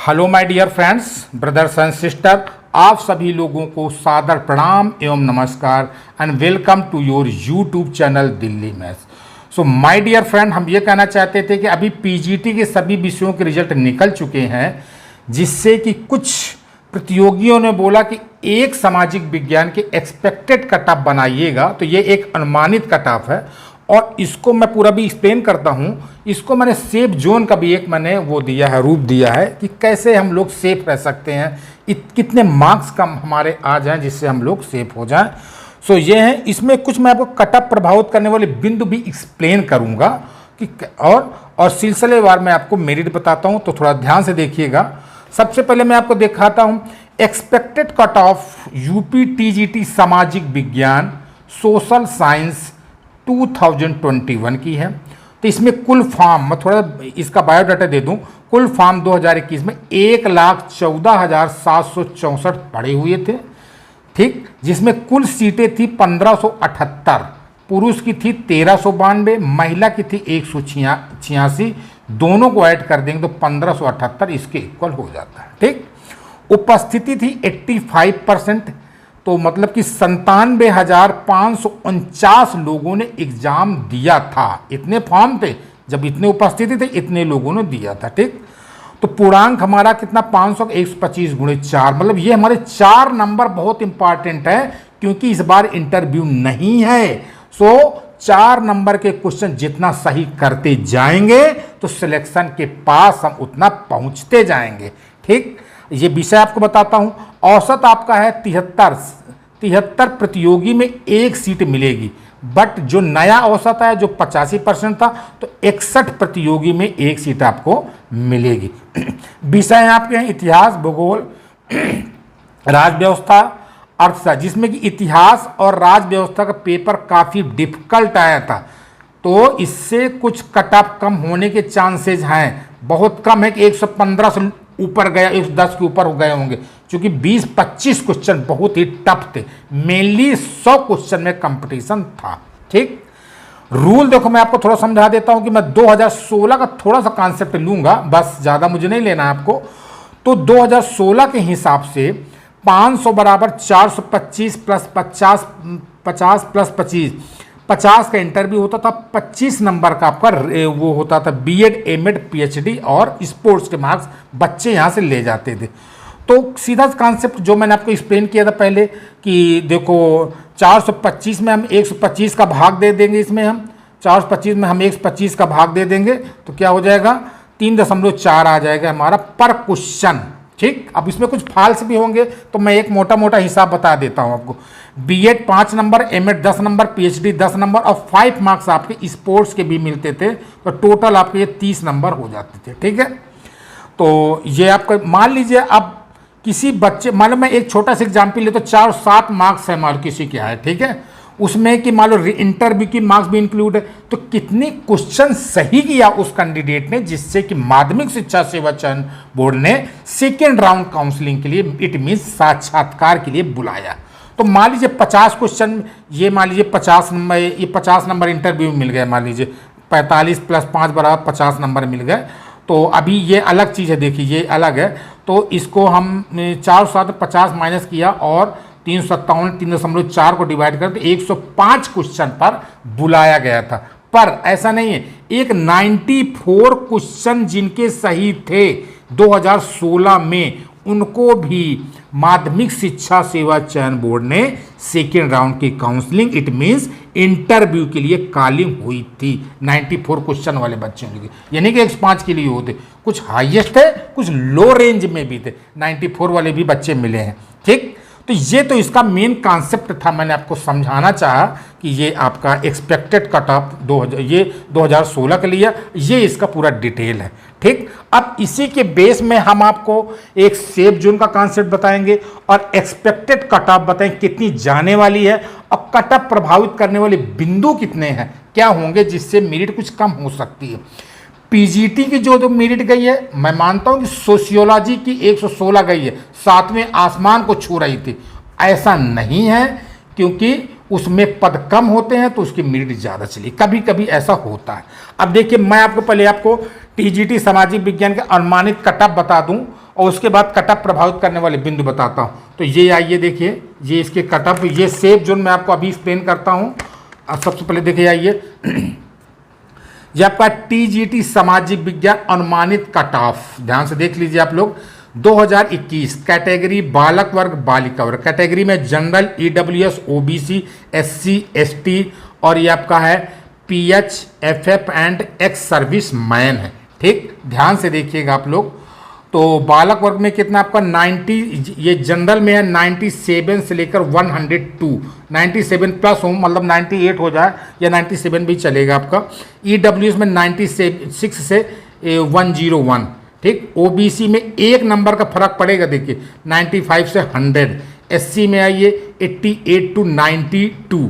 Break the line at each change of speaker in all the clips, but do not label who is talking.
Hello my dear friends, brothers and sister, आप सभी लोगों को सादर प्रणाम एवं नमस्कार and welcome to your YouTube channel Delhi maths. So my dear friend, हम ये कहना चाहते थे कि अभी पीजीटी के सभी विषयों के रिजल्ट निकल चुके हैं, जिससे कि कुछ प्रतियोगियों ने बोला कि एक सामाजिक विज्ञान के एक्सपेक्टेड कट ऑफ बनाइएगा। तो ये एक अनुमानित कट ऑफ है और इसको मैं पूरा भी एक्सप्लेन करता हूँ। इसको मैंने सेफ जोन का भी एक मैंने वो दिया है, रूप दिया है कि कैसे हम लोग सेफ रह सकते हैं, कितने मार्क्स कम हमारे आ जाएं जिससे हम लोग सेफ हो जाएं। सो ये है, इसमें कुछ मैं आपको कट ऑफ प्रभावित करने वाले बिंदु भी एक्सप्लेन करूँगा कि और सिलसिलेवार मैं आपको मेरिट बताता हूँ, तो थोड़ा ध्यान से देखिएगा। सबसे पहले मैं आपको दिखाता हूँ expected cut off UP TGT सामाजिक विज्ञान सोशल साइंस 2021 की है। तो इसमें कुल फॉर्म, मैं थोड़ा इसका बायोडाटा दे दूं, कुल फॉर्म 2021 में 1,14,764 पड़े हुए थे, ठीक, जिसमें कुल सीटें थी 1578, पुरुष की थी 1392, महिला की थी 186, दोनों को ऐड कर देंगे तो 1578 इसके इक्वल हो जाता है, ठीक। उपस्थिति थी 85%, तो मतलब कि 97,549 लोगों ने एग्जाम दिया था। इतने फॉर्म थे, जब इतने उपस्थिति थे इतने लोगों ने दिया था, ठीक। तो पूर्णांक हमारा कितना 500 125 गुणे 4, मतलब ये हमारे 4 नंबर बहुत इंपॉर्टेंट है क्योंकि इस बार इंटरव्यू नहीं है। सो 4 नंबर के क्वेश्चन जितना सही करते जाएंगे तो सिलेक्शन के पास हम उतना पहुंचते जाएंगे, ठीक। ये विषय आपको बताता हूं। औसत आपका है 73 प्रतियोगी में एक सीट मिलेगी, बट जो नया औसत है जो 85% था, तो 61 प्रतियोगी में एक सीट आपको मिलेगी। विषय आपके हैं इतिहास, भूगोल, राज व्यवस्था, अर्थशास्त्र, जिसमें कि इतिहास और राज व्यवस्था का पेपर काफ़ी डिफिकल्ट आया था, तो इससे कुछ कट ऑफ कम होने के चांसेस हैं। बहुत कम है कि 115 से ऊपर गया, 110 के ऊपर हो गए होंगे, क्योंकि 20-25 क्वेश्चन बहुत ही टफ थे। मेनली 100 क्वेश्चन में कंपटीशन था, ठीक। रूल देखो, मैं आपको थोड़ा समझा देता हूं कि मैं 2016 का थोड़ा सा कॉन्सेप्ट लूंगा, बस ज़्यादा मुझे नहीं लेना है आपको। तो 2016 के हिसाब से 500 बराबर 425 प्लस 50 प्लस 50 का इंटरव्यू होता था। 25 नंबर का आपका वो होता था बीएड, एमएड, पीएचडी और स्पोर्ट्स के मार्क्स बच्चे यहाँ से ले जाते थे। तो सीधा कॉन्सेप्ट जो मैंने आपको एक्सप्लेन किया था पहले कि देखो 425 में हम 125 का भाग दे देंगे, इसमें हम 425 में हम 125 का भाग दे देंगे तो क्या हो जाएगा 3.4 आ जाएगा हमारा पर क्वेश्चन, ठीक। अब इसमें कुछ फॉल्स भी होंगे तो मैं एक मोटा मोटा हिसाब बता देता हूं आपको। BEd 5 number, MEd 10 number, PhD 10 number और 5 मार्क्स आपके स्पोर्ट्स के भी मिलते थे, तो टोटल आपके ये 30 नंबर हो जाते थे, ठीक है। तो ये आपका मान लीजिए, अब किसी बच्चे, मान लो मैं एक छोटा सा एग्जाम्पल ले तो 4 और 7 मार्क्स है मान लो किसी के है, ठीक है, उसमें कि मान लो इंटरव्यू की मार्क्स भी इंक्लूड है, तो कितने क्वेश्चन सही किया उस कैंडिडेट ने, जिससे कि माध्यमिक शिक्षा सेवा चयन बोर्ड ने सेकेंड राउंड काउंसलिंग के लिए, इट मीन्स साक्षात्कार के लिए बुलाया। तो मान लीजिए 50 क्वेश्चन, ये मान लीजिए 50 नंबर, ये 50 नंबर इंटरव्यू मिल गए, मान लीजिए 45 प्लस 5 बराबर 50 नंबर मिल गए। तो अभी ये अलग चीज़ है, देखिए ये अलग है। तो इसको हम 4 7 50 माइनस किया और 357 3.4 को डिवाइड कर, तो 105 क्वेश्चन पर बुलाया गया था। पर ऐसा नहीं है, एक 94 क्वेश्चन जिनके सही थे 2016 में, उनको भी माध्यमिक शिक्षा सेवा चयन बोर्ड ने सेकेंड राउंड की काउंसलिंग, इट मींस इंटरव्यू के लिए कॉलिंग हुई थी 94 क्वेश्चन वाले बच्चों के लिए, यानी कि 105 के लिए होते, कुछ हाईएस्ट थे कुछ लो रेंज में भी थे, 94 वाले भी बच्चे मिले हैं, ठीक। तो ये तो इसका मेन कॉन्सेप्ट था, मैंने आपको समझाना चाहा कि ये आपका एक्सपेक्टेड कट ऑफ 2016 के लिए, ये इसका पूरा डिटेल है, ठीक। अब इसी के बेस में हम आपको एक सेफ जोन का कॉन्सेप्ट बताएंगे और एक्सपेक्टेड कट ऑफ बताएंगे कितनी जाने वाली है, और कट ऑफ प्रभावित करने वाले बिंदु कितने हैं, क्या होंगे जिससे मेरिट कुछ कम हो सकती है। पीजीटी की जो मेरिट गई है, मैं मानता हूं कि सोशियोलॉजी की 116 गई है, 7वें आसमान को छू रही थी। ऐसा नहीं है, क्योंकि उसमें पद कम होते हैं तो उसकी मेरिट ज़्यादा चली, कभी कभी ऐसा होता है। अब देखिए, मैं आपको पहले आपको टीजीटी सामाजिक विज्ञान के अनुमानित कटअप बता दूं और उसके बाद कटअप प्रभावित करने वाले बिंदु बताता हूं। तो ये आइए देखिए, ये इसके कटअप, ये सेफ जोन मैं आपको अभी एक्सप्लेन करता हूं। अब सबसे पहले देखिए, आइए ये आपका टीजीटी सामाजिक विज्ञान अनुमानित कट ऑफ, ध्यान से देख लीजिए आप लोग। 2021 कैटेगरी बालक वर्ग बालिका वर्ग, कैटेगरी में general, EWS, OBC, SC, ST और ये आपका है PH, FF and ex service man है। ठीक, ध्यान से देखिएगा आप लोग। तो बालक वर्ग में कितना आपका 90, ये जनरल में है 97 से लेकर 102, 97 प्लस हो मतलब 98 हो जाए या 97 भी चलेगा आपका। ईडब्ल्यूएस में 96 से 101। ठीक, ओबीसी में एक नंबर का फर्क पड़ेगा, देखिए 95 से 100। एससी में आइए 88 टू 92,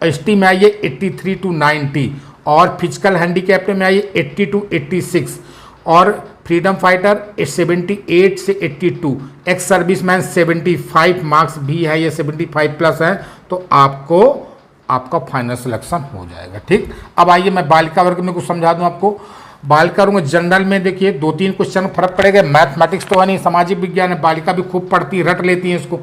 एसटी में आइए 83 टू 90 और फिजिकल हैंडीकैप में आइए 80 टू 86 और फ्रीडम फाइटर 78 से 82, एक्स सर्विसमैन 75 मार्क्स भी है, ये 75 प्लस है, तो आपका फाइनल सिलेक्शन हो जाएगा। ठीक, अब आइए मैं बालिका वर्ग में कुछ समझा दूं आपको। बालिका वर्ग में जनरल में देखिए 2-3 क्वेश्चन फर्क पड़ेगा, मैथमेटिक्स तो है नहीं, सामाजिक विज्ञान है, बालिका भी खूब पढ़ती रट लेती है इसको।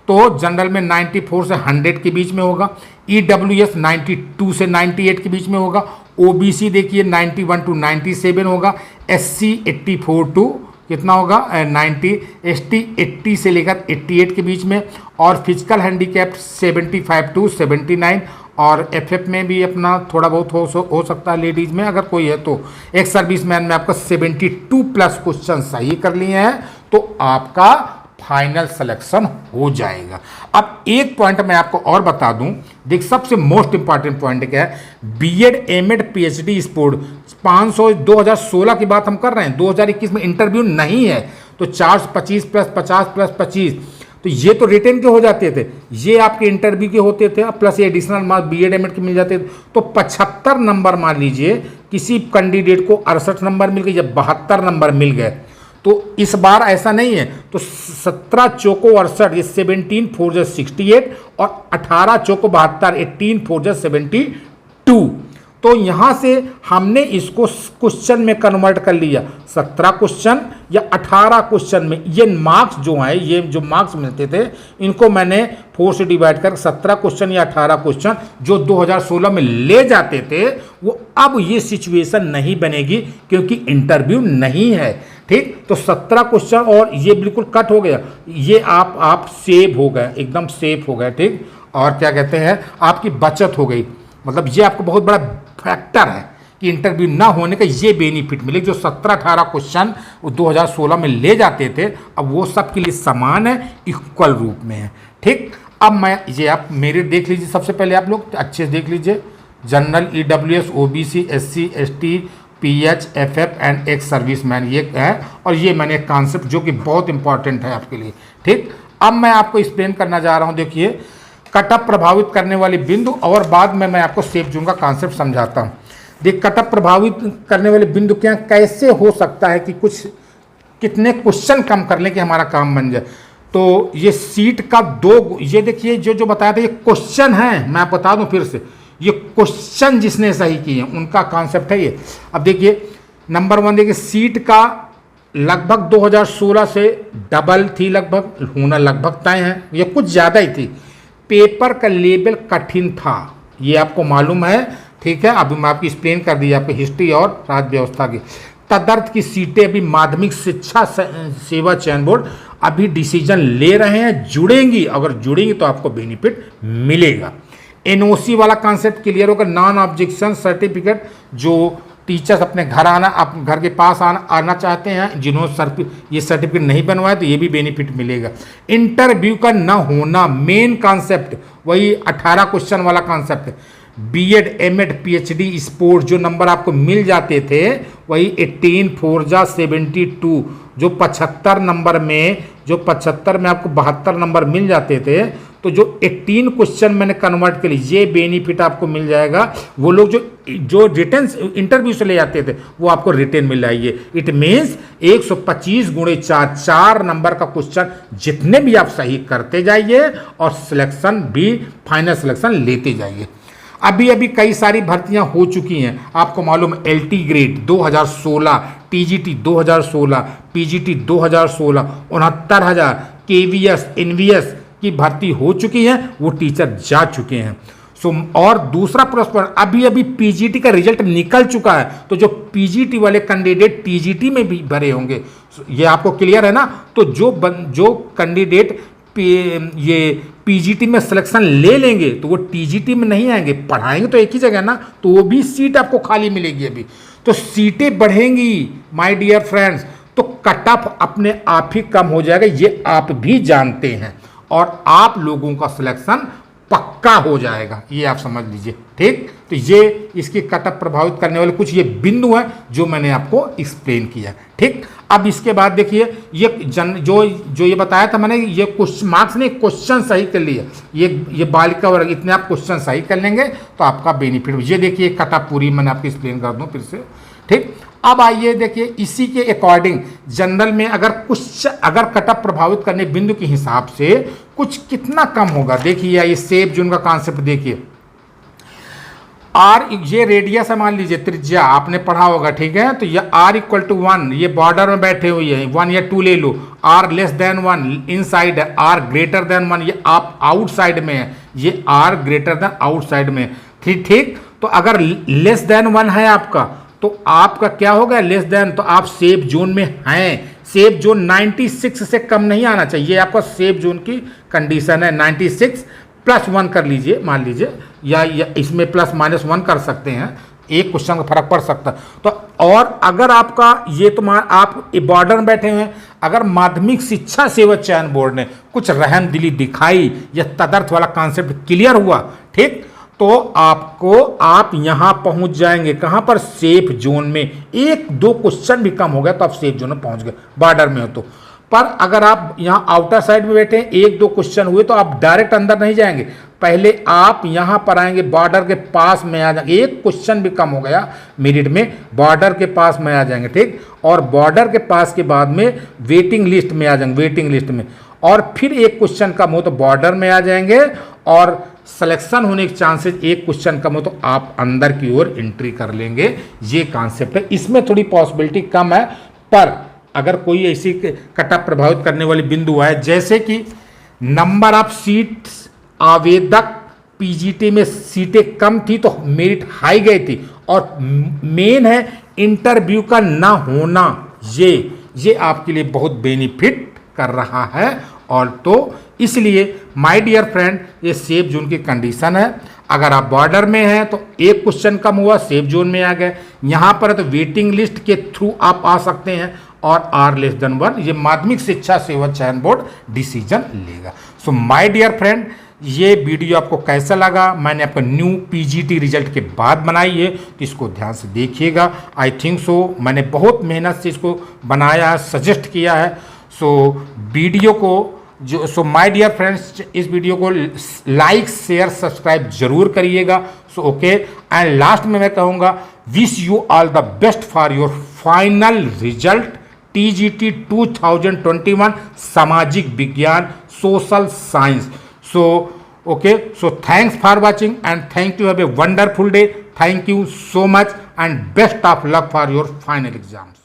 तो जनरल में 94 से 100 के बीच में होगा, ईडब्ल्यूएस 92 से 98 के बीच में होगा, ओबीसी देखिए 91 टू 97 होगा, एससी 84 टू कितना होगा 90, एसटी 80 से लेकर 88 के बीच में और फिजिकल हैंडीकैप 75 टू 79 और एफएफ में भी अपना थोड़ा बहुत हो सकता है लेडीज में अगर कोई है तो। एक सर्विसमैन में आपका 72 प्लस क्वेश्चन सही कर लिए हैं तो आपका फाइनल सिलेक्शन हो जाएगा। अब एक पॉइंट मैं आपको और बता दूं, देख सबसे मोस्ट इंपॉर्टेंट पॉइंट क्या है, बीएड, एमएड, पीएचडी स्पोर्ट 500 2016 की बात हम कर रहे हैं, 2021 में इंटरव्यू नहीं है, तो 425 प्लस 50 प्लस 25, तो ये तो रिटेन के हो जाते थे, ये आपके इंटरव्यू के होते थे, प्लस ये एडिशनल मार्क्स बीएड एमएड के मिल जाते थे। तो 75 नंबर मान लीजिए किसी कैंडिडेट को 68 नंबर मिल गए या 72 नंबर मिल गए, तो इस बार ऐसा नहीं है, तो 17 चौको 68, ये 17 4 जा 68 और 18 चौको 72, 18 4 जा 72। तो यहाँ से हमने इसको क्वेश्चन में कन्वर्ट कर लिया, 17 क्वेश्चन या 18 क्वेश्चन में ये मार्क्स जो हैं, ये जो मार्क्स मिलते थे इनको मैंने 4 से डिवाइड कर 17 क्वेश्चन या 18 क्वेश्चन जो 2016 में ले जाते थे, वो अब ये सिचुएशन नहीं बनेगी क्योंकि इंटरव्यू नहीं है। ठीक, तो 17 क्वेश्चन और ये बिल्कुल कट हो गया, ये आप सेव हो गए, एकदम सेफ हो गए। ठीक, और क्या कहते हैं आपकी बचत हो गई, मतलब ये आपको बहुत बड़ा फैक्टर है कि इंटरव्यू ना होने का ये बेनिफिट मिले। जो 17-18 क्वेश्चन 2016 में ले जाते थे अब वो सब के लिए समान है, इक्वल रूप में है। ठीक, अब मैं ये आप मेरे देख लीजिए, सबसे पहले आप लोग अच्छे से देख लीजिए, general, EWS, OBC, SC, ST, PH, FF and ex serviceman, ये है और ये मैंने एक कॉन्सेप्ट जो कि बहुत इंपॉर्टेंट है आपके लिए। ठीक, अब मैं आपको एक्सप्लेन करना जा रहा हूँ, देखिए कटअप प्रभावित करने वाले बिंदु और बाद में मैं आपको सेफ जोन का कॉन्सेप्ट समझाता हूँ। देख कटअप प्रभावित करने वाले बिंदु क्या कैसे हो सकता है कि कुछ कितने क्वेश्चन कम कर लें कि हमारा काम बन जाए। तो ये सीट का ये देखिए जो बताया था ये क्वेश्चन है, मैं बता दूं फिर से, ये क्वेश्चन जिसने सही किए हैं उनका कॉन्सेप्ट है ये। अब देखिए नंबर 1 देखिए, सीट का लगभग 2016 से डबल थी, लगभग होना लगभग तय है, ये कुछ ज़्यादा ही थी। पेपर का लेवल कठिन था, ये आपको मालूम है। ठीक है, अभी मैं आपकी एक्सप्लेन कर दी आपकी हिस्ट्री और राज्य व्यवस्था की। तदर्थ की सीटें अभी माध्यमिक शिक्षा सेवा चयन बोर्ड अभी डिसीजन ले रहे हैं, जुड़ेंगी, अगर जुड़ेंगी तो आपको बेनिफिट मिलेगा। एनओसी वाला कॉन्सेप्ट क्लियर होगा, नॉन ऑब्जेक्शन सर्टिफिकेट, जो टीचर्स अपने घर घर के पास आना चाहते हैं, जिन्होंने ये सर्टिफिकेट नहीं बनवाया तो ये भी बेनिफिट मिलेगा। इंटरव्यू का न होना मेन कॉन्सेप्ट, वही 18 क्वेश्चन वाला कॉन्सेप्ट है। बीएड, एमएड, पीएचडी स्पोर्ट जो नंबर आपको मिल जाते थे वही 18 4 जा 72, जो 75 नंबर में आपको 72 नंबर मिल जाते थे, तो जो 18 क्वेश्चन मैंने कन्वर्ट कर ली, ये बेनिफिट आपको मिल जाएगा। वो लोग जो रिटर्न इंटरव्यू से ले जाते थे वो आपको रिटर्न मिल जाएगी। इट मीन्स 125 गुणे 4 नंबर का क्वेश्चन जितने भी आप सही करते जाइए और सिलेक्शन भी फाइनल सिलेक्शन लेते जाइए। अभी कई सारी भर्तियां हो चुकी हैं, आपको मालूम है। LT grade 2016 TGT 2016, PGT 2016 69,000 KVS NVS की भर्ती हो चुकी है, वो टीचर जा चुके हैं। और दूसरा प्रश्न, अभी अभी पीजीटी का रिजल्ट निकल चुका है, तो जो पीजीटी वाले कैंडिडेट टीजीटी में भी भरे होंगे, ये आपको क्लियर है ना। तो जो कैंडिडेट ये पीजीटी में सिलेक्शन ले लेंगे तो वो टीजीटी में नहीं आएंगे, पढ़ाएंगे तो एक ही जगह ना, तो वो भी सीट आपको खाली मिलेगी अभी। तो सीटें बढ़ेंगी माय डियर फ्रेंड्स, तो कट ऑफ अपने आप ही कम हो जाएगा, ये आप भी जानते हैं, और आप लोगों का सिलेक्शन पक्का हो जाएगा, ये आप समझ लीजिए। ठीक, तो ये इसकी कट ऑफ प्रभावित करने वाले कुछ ये बिंदु हैं जो मैंने आपको एक्सप्लेन किया। ठीक, अब इसके बाद देखिए ये जो ये बताया था मैंने, ये क्वेश्चन मार्क्स ने क्वेश्चन सही कर लिया, ये बालिका वर्ग, इतने आप क्वेश्चन सही कर लेंगे तो आपका बेनिफिट। ये देखिए कट ऑफ पूरी मैंने आपको एक्सप्लेन कर दूं फिर से। ठीक, अब आइए देखिए इसी के अकॉर्डिंग जनरल में अगर कट ऑफ प्रभावित करने बिंदु के हिसाब से कुछ कितना कम होगा, देखिए ये सेफ जोन का कॉन्सेप्ट देखिए। आर, ये रेडियस है, मान लीजिए त्रिज्या आपने पढ़ा होगा, ठीक है। तो ये आर इक्वल टू 1, ये बॉर्डर में बैठे हुए हैं, 1 या 2 ले लो। आर लेस देन 1 इनसाइड है, आर ग्रेटर देन 1 ये आप आउटसाइड में है, ये आर ग्रेटर देन आउटसाइड में। ठीक, तो अगर लेस देन 1 है आपका, तो आपका क्या होगा, लेस देन, तो आप सेफ जोन में हैं। सेफ जोन 96 से कम नहीं आना चाहिए, ये आपका सेफ जोन की कंडीशन है। 96 प्लस 1 कर लीजिए, मान लीजिए, या इसमें प्लस माइनस 1 कर सकते हैं, एक क्वेश्चन का फर्क पड़ सकता है। तो और अगर आपका ये तो आप बॉर्डर में बैठे हुए हैं, अगर माध्यमिक शिक्षा सेवा चयन बोर्ड ने कुछ रहमदिली दिखाई या तदर्थ वाला कॉन्सेप्ट क्लियर हुआ, ठीक, तो आप यहां पहुंच जाएंगे, कहां पर, सेफ जोन में। 1-2 क्वेश्चन भी कम हो गया तो आप सेफ जोन में पहुंच गए, बॉर्डर में हो तो। पर अगर आप यहां आउटर साइड में बैठे हैं, 1-2 क्वेश्चन हुए तो आप डायरेक्ट अंदर नहीं जाएंगे, पहले आप यहां पर आएंगे, बॉर्डर के पास में आ जाएंगे। 1 क्वेश्चन भी कम हो गया मेरिट में, बॉर्डर के पास में आ जाएंगे। ठीक, और बॉर्डर के पास के बाद में वेटिंग लिस्ट में आ जाएंगे, वेटिंग लिस्ट में, और फिर 1 क्वेश्चन कम हो तो बॉर्डर में आ जाएंगे, और सिलेक्शन होने के चांसेस 1 क्वेश्चन कम हो तो आप अंदर की ओर एंट्री कर लेंगे। ये कॉन्सेप्ट है, इसमें थोड़ी पॉसिबिलिटी कम है, पर अगर कोई ऐसी कट ऑफ प्रभावित करने वाली बिंदु है, जैसे कि नंबर ऑफ सीट्स आवेदक पीजीटी में सीटें कम थी तो मेरिट हाई गई थी, और मेन है इंटरव्यू का ना होना, ये आपके लिए बहुत बेनिफिट कर रहा है। और तो इसलिए माय डियर फ्रेंड, ये सेफ जोन की कंडीशन है। अगर आप बॉर्डर में हैं तो 1 क्वेश्चन कम हुआ, सेफ जोन में आ गए। यहाँ पर तो वेटिंग लिस्ट के थ्रू आप आ सकते हैं, और आर लेस देन 1 ये माध्यमिक शिक्षा सेवा चयन बोर्ड डिसीजन लेगा। सो माय डियर फ्रेंड, ये वीडियो आपको कैसा लगा, मैंने आपका न्यू पीजीटी रिजल्ट के बाद बनाई है, तो इसको ध्यान से देखिएगा। आई थिंक सो मैंने बहुत मेहनत से इसको बनाया है, सजेस्ट किया है। सो वीडियो को माय डियर फ्रेंड्स, इस वीडियो को लाइक शेयर सब्सक्राइब जरूर करिएगा। सो ओके, एंड लास्ट में मैं कहूँगा, wish you all the best for your final result TGT 2021 सामाजिक विज्ञान social science. So okay, so thanks for watching and thank you, have a wonderful day. Thank you so much and best of luck for your final exams.